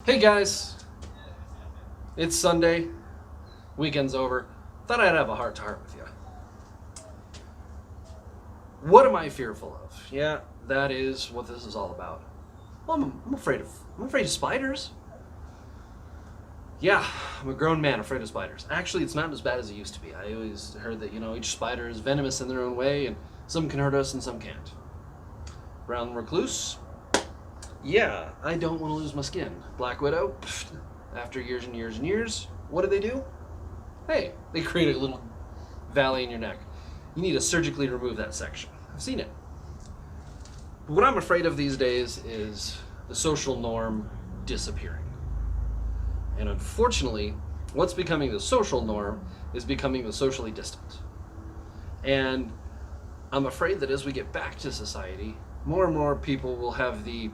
Hey guys, it's Sunday, weekend's over. Thought I'd have a heart to heart with you. What am I fearful of? Yeah, that is what this is all about. Well, I'm afraid of spiders. Yeah, I'm a grown man afraid of spiders. Actually, it's not as bad as it used to be. I always heard that, each spider is venomous in their own way, and some can hurt us and some can't. Brown recluse? Yeah, I don't want to lose my skin. Black widow? After years and years and years, what do? Hey, they create a little valley in your neck. You need to surgically remove that section. I've seen it. But what I'm afraid of these days is the social norm disappearing. And unfortunately, what's becoming the social norm is becoming the socially distant. And I'm afraid that as we get back to society, more and more people will have the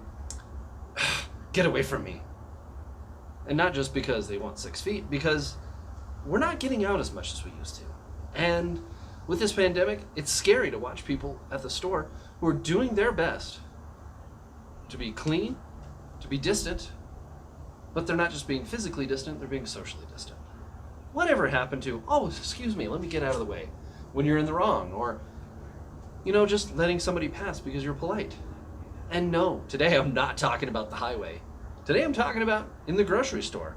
get away from me. And not just because they want 6 feet, because we're not getting out as much as we used to. And with this pandemic, it's scary to watch people at the store who are doing their best to be clean, to be distant, but they're not just being physically distant, they're being socially distant. Whatever happened to, oh, excuse me, let me get out of the way when you're in the wrong, or, just letting somebody pass because you're polite. And no, today I'm not talking about the highway. Today I'm talking about in the grocery store,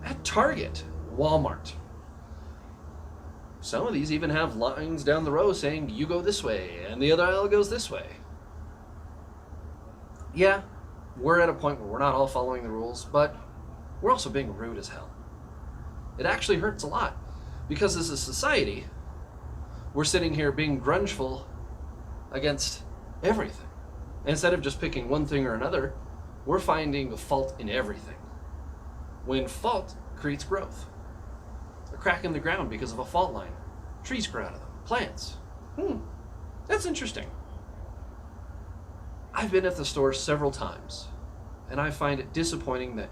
at Target, Walmart. Some of these even have lines down the row saying, you go this way, and the other aisle goes this way. Yeah, we're at a point where we're not all following the rules, but we're also being rude as hell. It actually hurts a lot, because as a society, we're sitting here being grungeful against everything. Instead of just picking one thing or another, we're finding the fault in everything. When fault creates growth. A crack in the ground because of a fault line. Trees grow out of them. Plants. That's interesting. I've been at the store several times, and I find it disappointing that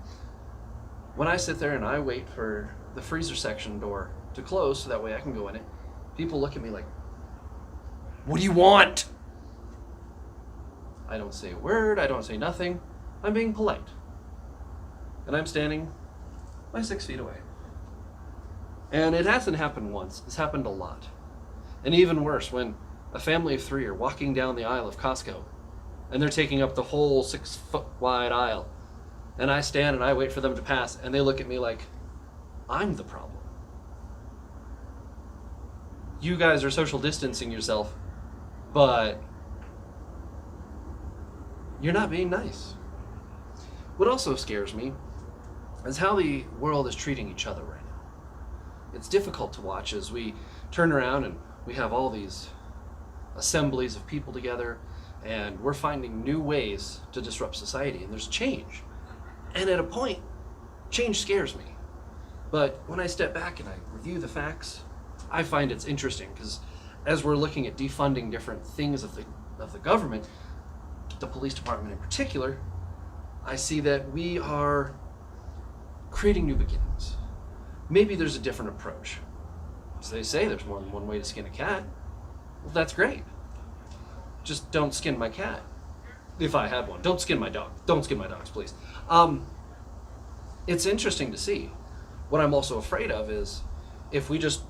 when I sit there and I wait for the freezer section door to close so that way I can go in it, people look at me like, what do you want? I don't say a word, I don't say nothing. I'm being polite. And I'm standing 6 feet away. And it hasn't happened once, it's happened a lot. And even worse, when a family of 3 are walking down the aisle of Costco, and they're taking up the whole 6-foot wide aisle, and I stand and I wait for them to pass, and they look at me like, I'm the problem. You guys are social distancing yourself, but you're not being nice. What also scares me is how the world is treating each other right now. It's difficult to watch as we turn around and we have all these assemblies of people together, and we're finding new ways to disrupt society, and there's change. And at a point, change scares me. But when I step back and I review the facts, I find it's interesting, because as we're looking at defunding different things of the government, the police department in particular, I see that we are creating new beginnings. Maybe there's a different approach. As they say, there's more than one way to skin a cat. Well, that's great. Just don't skin my cat. If I had one. Don't skin my dog. Don't skin my dogs, please. It's interesting to see. What I'm also afraid of is if we just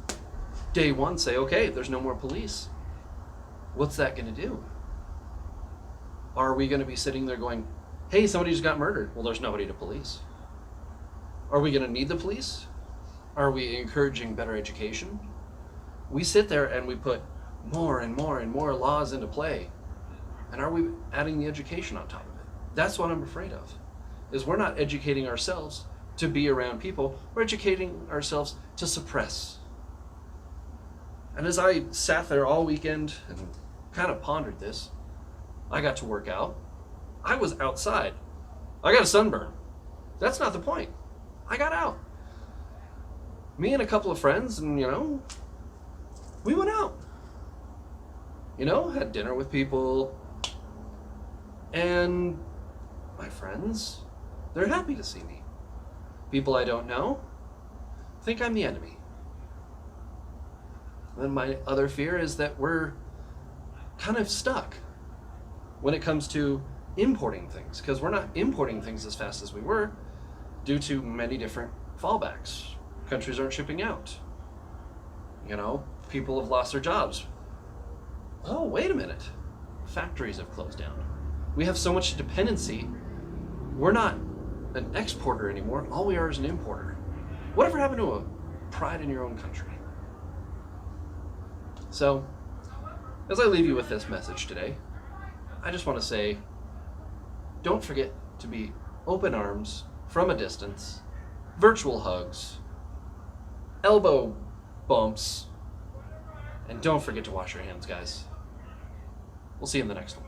day one say, okay, there's no more police, what's that going to do? Are we going to be sitting there going, hey, somebody just got murdered? Well, there's nobody to police. Are we going to need the police? Are we encouraging better education? We sit there and we put more and more and more laws into play. And are we adding the education on top of it? That's what I'm afraid of, is we're not educating ourselves to be around people. We're educating ourselves to suppress. And as I sat there all weekend and kind of pondered this, I got to work out. I was outside. I got a sunburn. That's not the point. I got out. Me and a couple of friends, and we went out. Had dinner with people. And my friends, they're happy to see me. People I don't know think I'm the enemy. And my other fear is that we're kind of stuck when it comes to importing things, because we're not importing things as fast as we were due to many different fallbacks. Countries aren't shipping out. You know, people have lost their jobs. Oh, wait a minute. Factories have closed down. We have so much dependency. We're not an exporter anymore. All we are is an importer. Whatever happened to a pride in your own country? So, as I leave you with this message today, I just want to say, don't forget to be open arms from a distance, virtual hugs, elbow bumps, and don't forget to wash your hands, guys. We'll see you in the next one.